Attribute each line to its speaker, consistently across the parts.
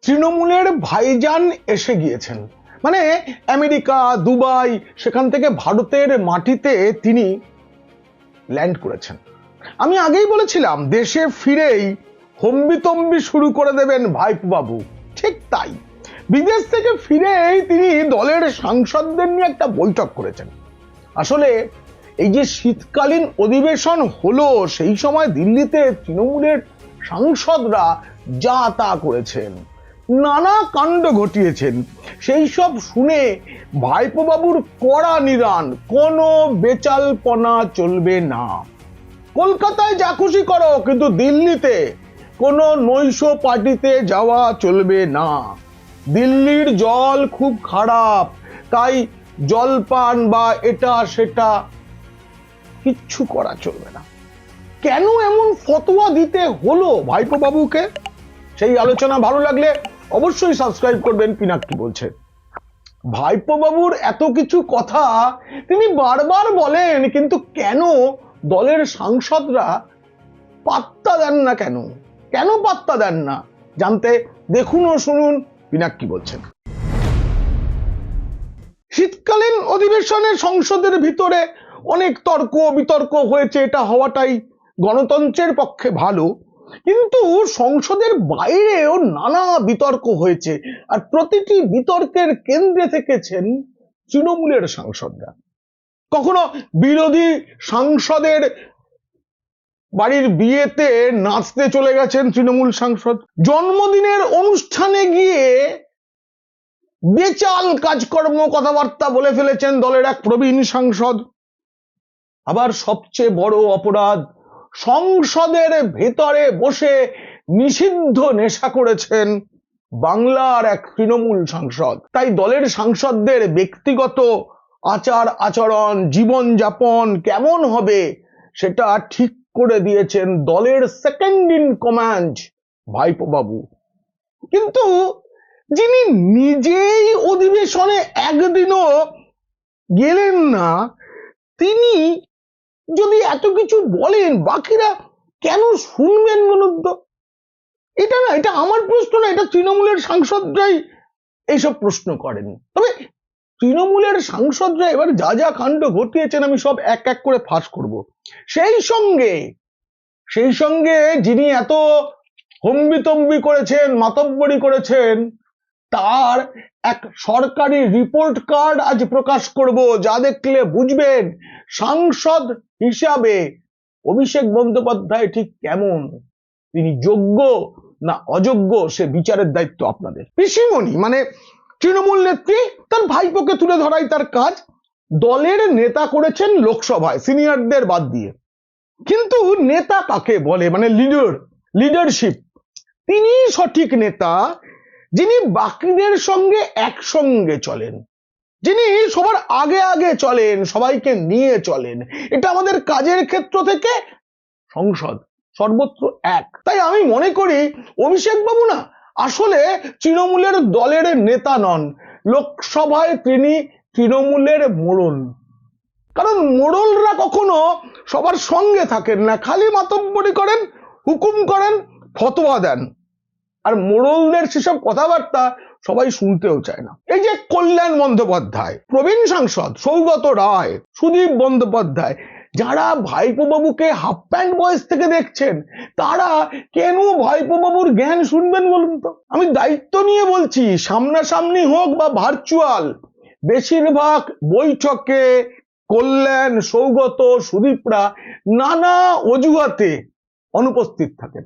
Speaker 1: তৃণমূলের ভাইজান এসে গিয়েছেন, মানে আমেরিকা, দুবাই, সেখান থেকে ভারতের মাটিতে তিনি ল্যান্ড করেছেন। আমি আগেই বলেছিলাম দেশে ফিরেই হম্বিতম্বি শুরু করে দেবেন ভাইপো বাবু। ঠিক তাই, বিদেশ থেকে ফিরেই তিনি দলের সাংসদদের নিয়ে একটা বৈঠক করেছেন। আসলে এই যে শীতকালীন অধিবেশন হলো, সেই সময় দিল্লিতে তৃণমূলের সাংসদরা যা তা করেছেন, নানা কাণ্ড ঘটিয়েছেন। সেই সব শুনে ভাইপো বাবুর কড়া নিদান, কোনো বেচালপনা চলবে না। কলকাতায় যা খুশি করো, কিন্তু দিল্লিতে কোনো নৈশ পার্টিতে যাওয়া চলবে না। দিল্লির জল খুব খারাপ, তাই জলপান বা এটা সেটা কিচ্ছু করা চলবে না। কেন এমন ফতোয়া দিতে হলো ভাইপো বাবুকে, সেই আলোচনা ভালো লাগলে অবশ্যই সাবস্ক্রাইব করবেন। পিনাক্কি বলছে, ভাইপো বাবুর এত কিছু কথা তিনি বারবার বলেন, কিন্তু কেন দলের সাংসদরা পাত্তা দেন না? কেন কেন পাত্তা দেন না জানতে দেখুন ও শুনুন পিনাক্কি বলছেন। শীতকালীন অধিবেশনে সংসদের ভিতরে অনেক তর্ক বিতর্ক হয়েছে, এটা হওয়াটাই গণতন্ত্রের পক্ষে ভালো, কিন্তু সংসদের বাইরেও নানা বিতর্ক হয়েছে, আর প্রতিটি বিতর্কের কেন্দ্রে থেকেছেন তৃণমূলের সাংসদরা। কখনো বিরোধী সাংসদের বাড়ির বিয়েতে নাচতে চলে গেছেন তৃণমূল সাংসদ, জন্মদিনের অনুষ্ঠানে গিয়ে বেচাল কাজকর্ম কথাবার্তা বলে ফেলেছেন দলের এক প্রবীণ সাংসদ। আবার সবচেয়ে বড় অপরাধ, সংসদের ভেতরে বসে নিষিদ্ধ নেশা করেছেন বাংলার এক তৃণমূল সাংসদ। তাই দলের সাংসদদের ব্যক্তিগত আচার আচরণ, জীবনযাপন কেমন হবে সেটা ঠিক করে দিয়েছেন দলের সেকেন্ড ইন কমান্ড ভাইপো বাবু। কিন্তু যিনি নিজেই অধিবেশনে একদিনও গেলেন না, তিনি যদি এত কিছু বলেন, বাকিরা কেন শুনবেন বলুন তো? এটা না, এটা আমার প্রশ্ন না, এটা তৃণমূলের সাংসদরাই এইসব প্রশ্ন করেন। তবে তৃণমূলের সাংসদরা এবার যা যা কাণ্ড ঘটিয়েছেন আমি সব এক এক করে ফাঁস করব। সেই সঙ্গে যিনি এত হম্বিতম্বি করেছেন, মাতব্বরি করেছেন, তার এক সরকারি রিপোর্ট কার্ড আজ প্রকাশ করব, যা দেখলে বুঝবেন সাংসদ হিসাবে অভিষেক বন্দ্যোপাধ্যায় ঠিক কেমন, তিনি যোগ্য না অযোগ্য সে বিচারের দায়িত্ব আপনাদের। পিসিমণি মানে তৃণমূল নেত্রী, তার ভাইপোকে তুলে ধরাই তার কাজ। দলের নেতা করেছেন লোকসভায় সিনিয়রদের বাদ দিয়ে, কিন্তু নেতা কাকে বলে, মানে লিডারশিপ, তিনি সঠিক নেতা যিনি বাকিদের সঙ্গে একসঙ্গে চলেন, যিনি সবার আগে আগে চলেন, সবাইকে নিয়ে চলেন। এটা আমাদের কাজের ক্ষেত্র থেকে সংসদ সর্বত্র এক। তাই আমি মনে করি অভিষেক বাবু না আসলে তৃণমূলের দলের নেতা নন, লোকসভায় তিনি তৃণমূলের মোড়ল। কারণ মোড়লরা কখনো সবার সঙ্গে থাকেন না, খালি মাতব্বরি করেন, হুকুম করেন, ফতোয়া দেন। আর মোড়লদের সেসব কথাবার্তা সবাই শুনতেও চায় না। এই যে কল্যাণ বন্দ্যোপাধ্যায়, প্রবীণ সাংসদ সৌগত রায়, সুদীপ বন্দ্যোপাধ্যায়, যারা ভাইপো বাবুকে হাফ প্যান্ট বয়স থেকে দেখছেন, তারা কেন ভাইপো বাবুর জ্ঞান শুনবেন বলুন তো? আমি দায়িত্ব নিয়ে বলছি, সামনাসামনি হোক বা ভার্চুয়াল, বেশিরভাগ বৈঠকে কল্যাণ, সৌগত, সুদীপরা নানা অজুহাতে অনুপস্থিত থাকেন।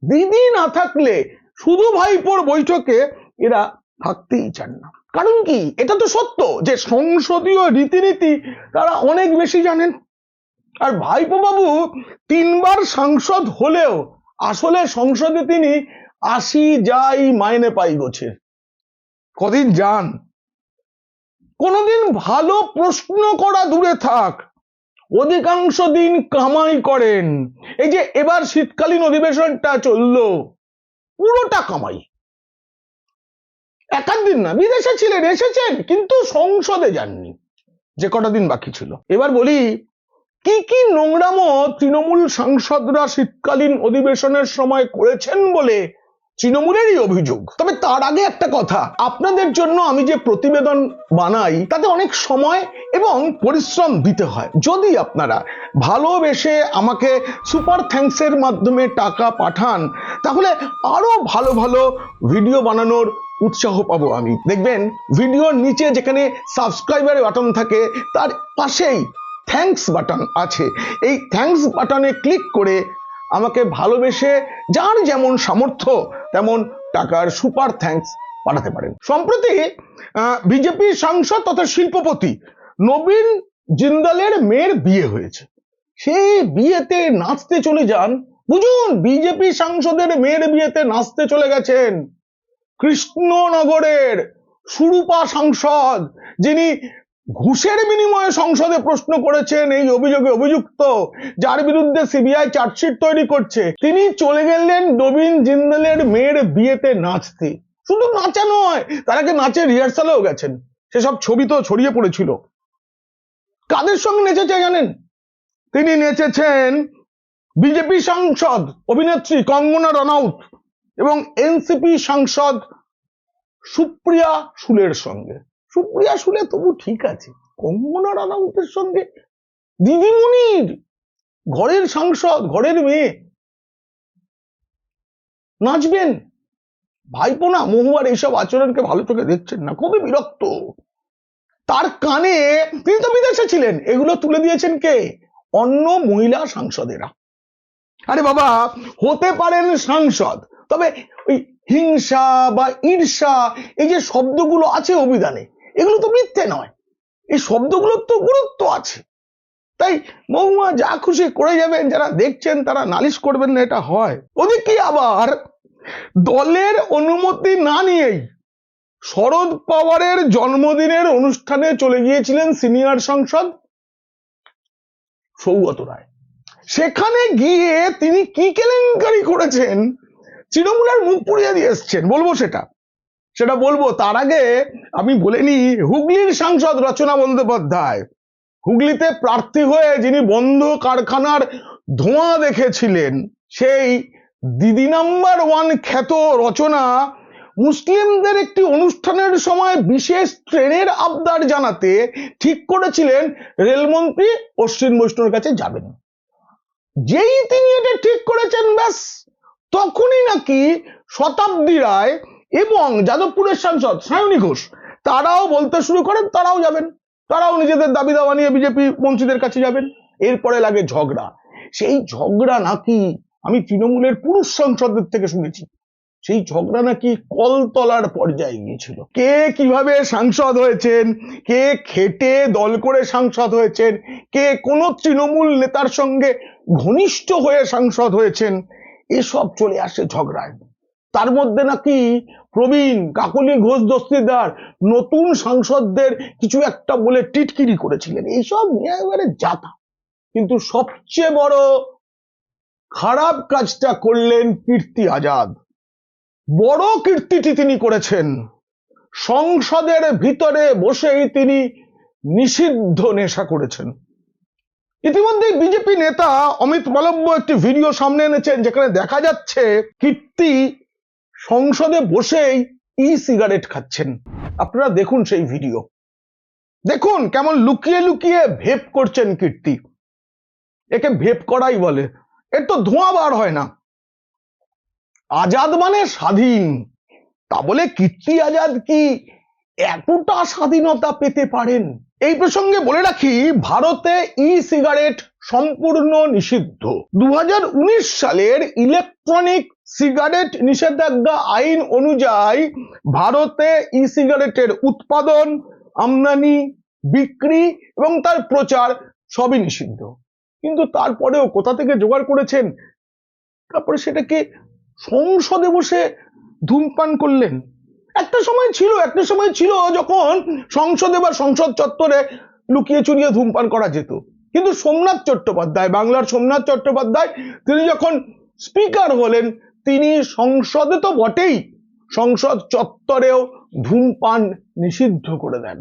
Speaker 1: দিদি না থাকলে শুধু ভাইপোর বৈঠকে এরা থাকতেই চান না। কারণ কি, এটা তো সত্য যে সংসদীয় রীতিনীতি তারা অনেক বেশি জানেন। আর ভাইপো বাবু 3 বার সাংসদ হলেও আসলে সংসদে তিনি 80 যাই মাইনে পাই গোছের। কদিন যান, কোনদিন ভালো প্রশ্ন করা দূরে থাক, অধিকাংশ দিন কামাই করেন। এই যে এবার শীতকালীন অধিবেশনটা চললো, পুরোটা কামাই। একাধ দিন না, বিদেশে ছিলেন, এসেছেন, কিন্তু সংসদে যাননি যে কটা দিন বাকি ছিল। এবার বলি কি কি নোংরামো তৃণমূল সাংসদরা শীতকালীন অধিবেশনের সময় করেছেন বলে তৃণমূলেরই অভিযোগ। তবে তার আগে একটা কথা, আপনাদের জন্য আমি যে প্রতিবেদন বানাই তাতে অনেক সময় এবং পরিশ্রম দিতে হয়। যদি আপনারা ভালোবেসে আমাকে সুপার থ্যাঙ্কসের মাধ্যমে টাকা পাঠান তাহলে আরো ভালো ভালো ভিডিও বানানোর উৎসাহ পাবো আমি। দেখবেন ভিডিওর নিচে যেখানে সাবস্ক্রাইবার বাটন থাকে তার পাশেই থ্যাঙ্কস বাটন আছে। এই থ্যাঙ্কস বাটনে ক্লিক করে আমাকে ভালোবেসে যার যেমন সামর্থ্য তেমন টাকার সুপার থ্যাঙ্কস পাঠাতে পারেন। সম্প্রতি বিজেপি সাংসদ তথা শিল্পপতি নবীন জিন্দালের মেয়ের বিয়ে হয়েছে। সেই বিয়েতে নাচতে চলে যান, বুঝুন বিজেপি সাংসদের মেয়ের বিয়েতে নাচতে চলে গেছেন কৃষ্ণনগরের সুরূপা সাংসদ, যিনি ঘুষের বিনিময়ে সংসদে প্রশ্ন করেছেন এই অভিযোগে অভিযুক্ত, যার বিরুদ্ধে সিবিআই চার্জশিট তৈরি করছে। তিনি চলে গেলেন নবীন জিন্দালের মেয়ের বিয়েতে নাচতে। শুধু নাচা নয়, তার আগে নাচের রিহার্সালেও গেছেন। সেসব ছবি তো ছড়িয়ে পড়েছিল। কাদের সঙ্গে নেচেছে জানেন? তিনি নেচেছেন বিজেপি সাংসদ অভিনেত্রী কঙ্গনা রানাউত এবং এনসিপি সাংসদ সুপ্রিয়া শুলের সঙ্গে। সুপ্রিয়া শুলে তবু ঠিক আছে, কঙ্গনা রানাউতের সঙ্গে দিদিমণির ঘরের সাংসদ, ঘরের মেয়ে নাচবেন? ভাইপো না মহুয়ার এইসব আচরণকে ভালো চোখে দেখছেন না, খুবই বিরক্ত। তার কানে, তিনি তো বিদেশে ছিলেন, এগুলো তুলে দিয়েছেন কে? অন্য মহিলা সাংসদেরা। আরে বাবা, হতে পারেন সাংসদ, তবে ওই হিংসা বা ঈর্ষা এই যে শব্দগুলো আছে অভিধানে, এগুলো তো মিথ্যে নয়, এই শব্দগুলোর তো গুরুত্ব আছে। তাই মহুয়া যা খুশি করে যাবেন, যারা দেখছেন তারা নালিশ করবেন না, এটা হয়। ওদিকে আবার দলের অনুমতি না নিয়েই শরদ পাওয়ারের জন্মদিনের অনুষ্ঠানে চলে গিয়েছিলেন সিনিয়র সাংসদ সৌগত রায়। সেখানে গিয়ে তিনি কি কেলেঙ্কারি করেছেন তৃণমূলের মুখ পুড়িয়ে দিয়ে এসছেন, বলবো সেটা বলবো। তার আগে আমি বলে নি, হুগলির সাংসদ রচনা বন্দ্যোপাধ্যায়, হুগলিতে প্রার্থী হয়ে যিনি বন্ধ কারখানার ধোঁয়া দেখেছিলেন, সেই দিদি নাম্বার 1 খ্যাত রচনা মুসলিমদের একটি অনুষ্ঠানের সময় বিশেষ ট্রেনের আবদার জানাতে ঠিক করেছিলেন রেলমন্ত্রী অশ্বিন বৈষ্ণবের কাছে যাবেন। যেই তিনি এটা ঠিক করেছেন, ব্যাস তখনই নাকি শতাব্দী রায় এবং যাদবপুরের সাংসদ সায়নী ঘোষ তারাও বলতে শুরু করেন তারাও যাবেন, তারাও নিজেদের দাবি দাওয়া নিয়ে বিজেপি মন্ত্রীদের কাছে যাবেন। এরপরে লাগে ঝগড়া। সেই ঝগড়া নাকি আমি তৃণমূলের পুরুষ সাংসদদের থেকে শুনেছি, সেই ঝগড়া নাকি কলতলার পর্যায়ে গিয়েছিল। কে কিভাবে সাংসদ হয়েছেন, কে খেটে দল করে সাংসদ হয়েছেন, কে কোন তৃণমূল নেতার সঙ্গে ঘনিষ্ঠ হয়ে সাংসদ হয়েছেন, এসব চলে আসে ঝগড়ায়। তার মধ্যে নাকি প্রবীণ কাকলি ঘোষ দস্তিদার নতুন সাংসদদের কিছু একটা বলে টিটকিরি করেছিলেন। এইসব নিয়ে এবারে যাতা। কিন্তু সবচেয়ে বড় খারাপ কাজটা করলেন কীর্তি আজাদ। বড় কীর্তিটি তিনি করেছেন, সংসদের ভিতরে বসেই তিনি নিষিদ্ধ নেশা করেছেন। ইতিমধ্যে বিজেপি নেতা অমিত মালব্য একটি ভিডিও সামনে এনেছেন যেখানে দেখা যাচ্ছে কীর্তি সংসদে বসেই সিগারেট খাচ্ছেন। আপনারা দেখুন সেই ভিডিও, দেখুন কেমন লুকিয়ে লুকিয়ে ভেপ করছেন কীর্তি। একে ভেপ করাই বলে, এর তো ধোঁয়া বার হয় না। আজাদ মানে স্বাধীন, তা বলে কীর্তি আজাদ কি এতটা স্বাধীনতা পেতে পারেন? এই প্রসঙ্গে বলে রাখি, ভারতে সিগারেট সম্পূর্ণ নিষিদ্ধ। 2019 সালের ইলেকট্রনিক সিগারেট নিষেধাজ্ঞা আইন অনুযায়ী ভারতে সিগারেটের উৎপাদন, আমদানি, বিক্রি এবং তার প্রচার সবই নিষিদ্ধ। কিন্তু তারপরেও কোথা থেকে জোগাড় করেছেন, তারপরে সেটাকে সংসদে বসে ধূমপান করলেন। একটা সময় ছিল যখন সংসদে বা সংসদ চত্বরে লুকিয়ে চুরিয়ে ধূমপান করা যেত। কিন্তু সোমনাথ চট্টোপাধ্যায়, বাংলার সোমনাথ চট্টোপাধ্যায়, তিনি যখন স্পিকার হলেন, তিনি সংসদে তো বটেই, সংসদ চত্বরেও ধূমপান নিষিদ্ধ করে দেন।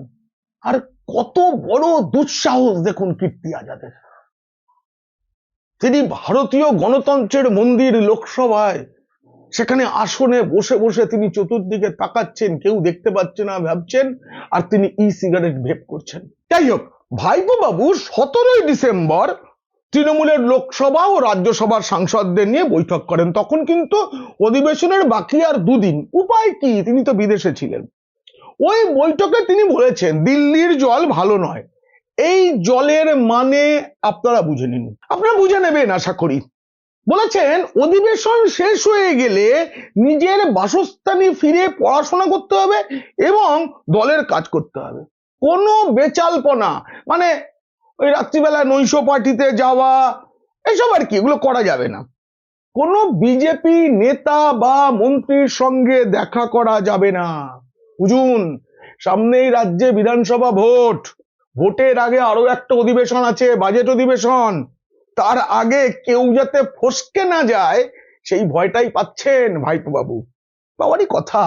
Speaker 1: আর কত বড় দুঃসাহস দেখুন কীর্তি আজাদের। তিনি ভারতীয় গণতন্ত্রের মন্দির লোকসভায় সেখানে আসনে বসে বসে তিনি চতুর্দিকে তাকাচ্ছেন, কেউ দেখতে পাচ্ছে না ভাবছেন, আর তিনি সিগারেট ভেপ করছেন। যাই হোক, ভাইপো বাবু 17ই ডিসেম্বর তৃণমূলের লোকসভা ও রাজ্যসভার সাংসদদের নিয়ে বৈঠক করেন। তখন কিন্তু অধিবেশনের বাকি আর দুদিন। উপায় কি, তিনি তো বিদেশে ছিলেন। ওই বৈঠকে তিনি বলেছেন দিল্লির জল ভালো নয়। এই জলের মানে আপনারা বুঝে নিন, আপনারা বুঝে নেবেন আশা করি। বলেছেন অধিবেশন শেষ হয়ে গেলে নিজের বাসস্থানে ফিরে পড়াশোনা করতে হবে এবং দলের কাজ করতে হবে। কোনো বেচালপনা, মানে ওই রাত্রিবেলা নৈশ পার্টিতে যাওয়া, এসব আর কি, এগুলো করা যাবে না। কোনো বিজেপি নেতা বা মন্ত্রীর সঙ্গে দেখা করা যাবে না। বুঝুন, সামনেই রাজ্যে বিধানসভা ভোট, ভোটের আগে আরো একটা অধিবেশন আছে, বাজেট অধিবেশন। তার আগে কেউ যাতে ফসকে না যায় সেই ভয়টাই পাচ্ছেন ভাইপো বাবু। বাবারই কথা।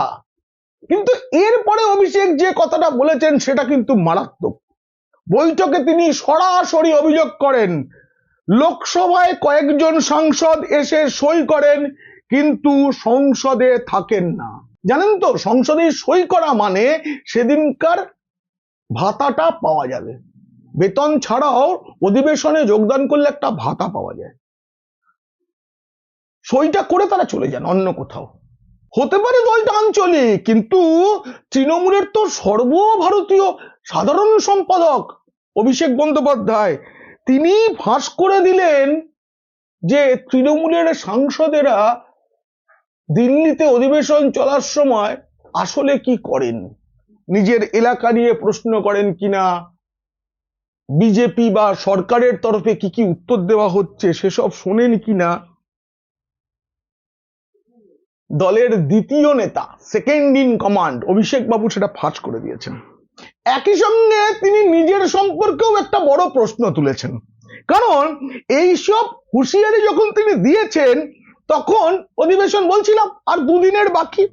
Speaker 1: কিন্তু এরপরে অভিষেক যে কথাটা বলেছেন সেটা কিন্তু মারাত্মক। বৈঠকে তিনি সরাসরি অভিযোগ করেন লোকসভায় কয়েকজন সাংসদ এসে সই করেন কিন্তু সংসদে থাকেন না। জানেন তো, সংসদে সই করা মানে সেদিনকার ভাতাটা পাওয়া যাবে। বেতন ছাড়াও অধিবেশনে যোগদান করলে একটা ভাতা পাওয়া যায়। সইটা করে তারা চলে যান অন্য কোথাও। হতে পারে দলটা আঞ্চলিক, কিন্তু তৃণমূলের তো সর্বভারতীয় সাধারণ সম্পাদক অভিষেক বন্দ্যোপাধ্যায়, তিনি ফাঁস করে দিলেন যে তৃণমূলের সাংসদেরা দিল্লিতে অধিবেশন চলার সময় আসলে কি করেন, নিজের এলাকা নিয়ে প্রশ্ন করেন কিনা, বিজেপি বা সরকারের তরফে কি কি উত্তর দেওয়া হচ্ছে সেসব শোনেন কিনা। দলের দ্বিতীয় নেতা, সেকেন্ড ইন কমান্ড অভিষেক বাবু সেটা ফাঁস করে দিয়েছেন। একই সঙ্গে তিনি নিজের সম্পর্কেও একটা বড় প্রশ্ন তুলেছেন, কারণ এইসব হুঁশিয়ারি যখন তিনি দিয়েছেন তখন অধিবেশন বলছিলাম আর দুদিনের বাকি,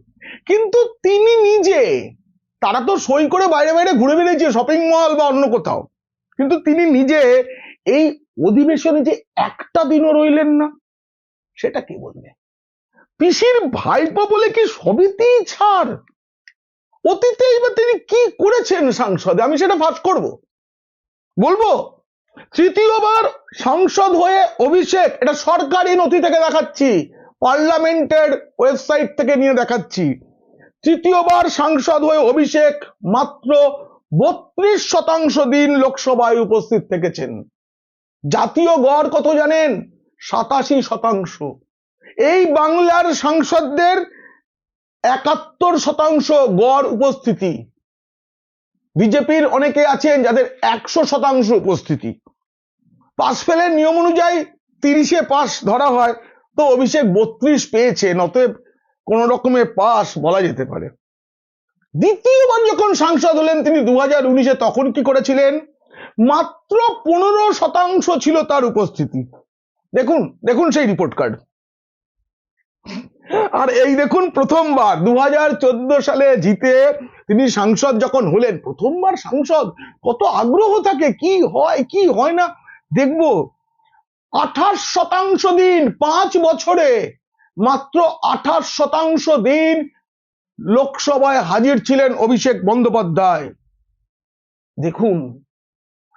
Speaker 1: কিন্তু তিনি নিজে, তারা তো সই করে বাইরে বাইরে ঘুরে বেরিয়েছে শপিং মল বা অন্য কোথাও, কিন্তু তিনি নিজে এই অধিবেশনে যে একটা দিনও রইলেন না, সেটা কে বলবে? পিসির ভাইপো বলে কি সবিতেই ছাড়? অতীতে এবার তিনি কি করেছেন সংসদে, আমি সেটা ফাঁস করব, বলবো। তৃতীয়বার সাংসদ হয়ে অভিষেক, এটা সরকারি নথি থেকে দেখাচ্ছি, পার্লামেন্টের ওয়েবসাইট থেকে নিয়ে দেখাচ্ছি, তৃতীয়বার সাংসদ হয়ে অভিষেক মাত্র 32% দিন লোকসভায় উপস্থিত থেকেছেন। জাতীয় গড় কত জানেন? 87%। এই বাংলার সাংসদদের 71% গড় উপস্থিতি। বিজেপির অনেকে আছেন যাদের 100% উপস্থিতি। পাস ফেলের নিয়ম অনুযায়ী 30-এ পাস ধরা হয়, তো অভিষেক 32 পেয়েছেন, অতএব কোন রকমের পাস বলা যেতে পারে। দ্বিতীয়বার যখন সাংসদ হলেন তিনি 2019-এ, তখন কি করেছিলেন? মাত্র 15% ছিল তার উপস্থিতি। দেখুন দেখুন সেই রিপোর্ট কার্ড। আর এই দেখুন প্রথমবার 2014 সালে জিতে তিনি সাংসদ যখন হলেন, প্রথমবার সাংসদ, কত আগ্রহ থাকে কি হয় কি হয় না দেখবো। 28% দিন, 5 বছরে মাত্র 28% দিন লোকসভায় হাজির ছিলেন অভিষেক বন্দ্যোপাধ্যায়। দেখুন,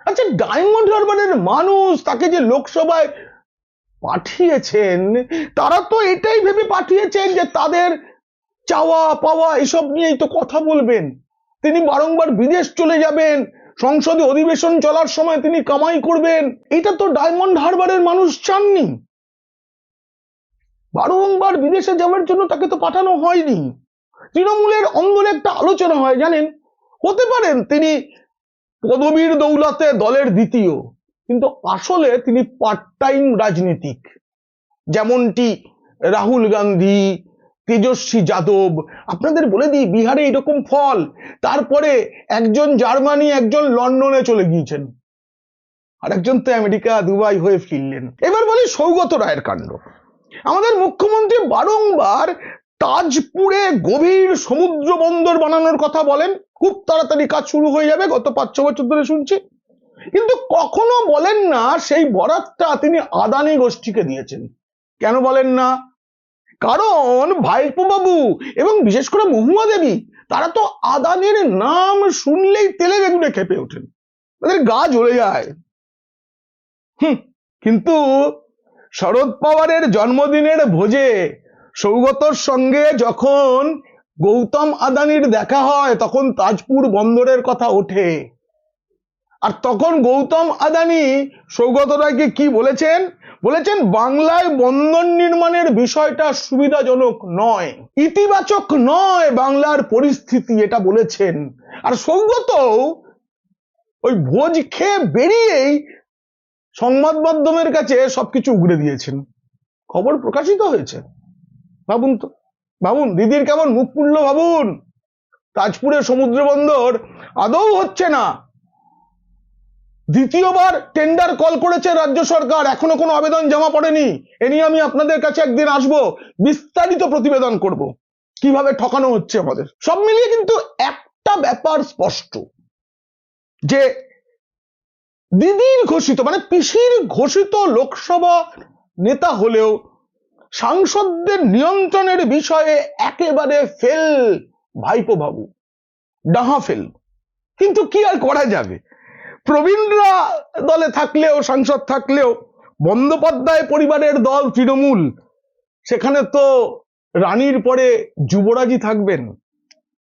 Speaker 1: আচ্ছা ডায়মন্ড হারবারের মানুষ তাকে যে লোকসভায় পাঠিয়েছেন, তারা তো এটাই ভেবে পাঠিয়েছেন যে তাদের চাওয়া পাওয়া এসব নিয়েই তো কথা বলবেন, তিনি বারংবার বিদেশ চলে যাবেন, সংসদে অধিবেশন চলার সময় তিনি কামাই করবেন। এটা তো ডায়মন্ড হারবারের মানুষ চাননি। বারংবার বিদেশে যাওয়ার জন্য তাকে তো পাঠানো হয়নি। তৃণমূলের অন্দরে একটা আলোচনা হয় জানেন, হতে পারেন তিনি পদবীর দৌলতে দলের দ্বিতীয়, কিন্তু আসলে তিনি পার্ট টাইম রাজনীতিক। যেমনটি রাহুল গান্ধী, তেজস্বী যাদব, আপনাদের বলে দিই বিহারে এরকম ফল, তারপরে একজন জার্মানি, একজন লন্ডনে চলে গিয়েছেন, আর একজন তো আমেরিকা দুবাই হয়ে ফিরলেন। এবার বলি সৌগত রায়ের কাণ্ড। আমাদের মুখ্যমন্ত্রী বারংবার তাজপুরে গভীর সমুদ্র বন্দর বানানোর কথা বলেন, খুব তাড়াতাড়ি কাজ শুরু হয়ে যাবে, গত 5-6 বছর ধরে শুনছি, কিন্তু কখনো বলেন না সেই বরাতটা তিনি আদানি গোষ্ঠীকে দিয়েছেন। কেন বলেন না? কারণ ভাইপো বাবু এবং বিশেষ করে মহুয়া দেবী তারা তো আদানির নাম শুনলেই তেলে বেগুনে খেপে ওঠেন, তাদের গা জ্বলে যায়। কিন্তু শরদ পাওয়ারের জন্মদিনের ভোজে সৌগতর সঙ্গে যখন গৌতম আদানির দেখা হয় তখন তাজপুর বন্দরের কথা ওঠে। আর তখন গৌতম আদানি সৌগত রায়কে কি বলেছেন? বলেছেন বাংলায় বন্দর নির্মাণের বিষয়টা সুবিধাজনক নয়, ইতিবাচক নয় বাংলার পরিস্থিতি, এটা বলেছেন। আর সৌগত ওই ভোজ খেয়ে বেরিয়েই সংবাদ মাধ্যমের কাছে সবকিছু উগড়ে দিয়েছেন, খবর প্রকাশিত হয়েছে। ভাবুন তো, ভাবুন দিদির কেমন মুখ পুড়ল, ভাবুন তাজপুরে সমুদ্র বন্দর আদৌ হচ্ছে না, দ্বিতীয়বার টেন্ডার কল করেছে রাজ্য সরকার, এখনো কোনো আবেদন জমা পড়েনি। এ নিয়ে আমি আপনাদের কাছে একদিন আসবো, বিস্তারিত প্রতিবেদন করব কিভাবে ঠকানো হচ্ছে আমাদের। সব মিলিয়ে কিন্তু একটা ব্যাপার স্পষ্ট, যে দিদির ঘোষিত মানে পিসির ঘোষিত লোকসভা নেতা হলেও সাংসদদের নিয়ন্ত্রণের বিষয়ে একেবারে ফেল ভাইপো বাবু, ডাহা ফেল। কিন্তু কি আর করা যাবে, প্রবীণরা দলে থাকলেও সাংসদ থাকলেও বন্দ্যোপাধ্যায় পরিবারের দল তৃণমূল, সেখানে তো রানীর পরে যুবরাজই থাকবেন,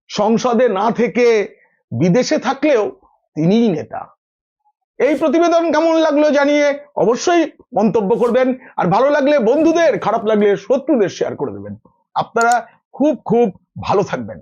Speaker 1: সংসদে না থেকে বিদেশে থাকলেও তিনিই নেতা। এই প্রতিবেদন কেমন লাগলো জানিয়ে অবশ্যই মন্তব্য করবেন, আর ভালো লাগলে বন্ধুদের, খারাপ লাগলে শত্রুদের শেয়ার করে দেবেন। আপনারা খুব খুব ভালো থাকবেন।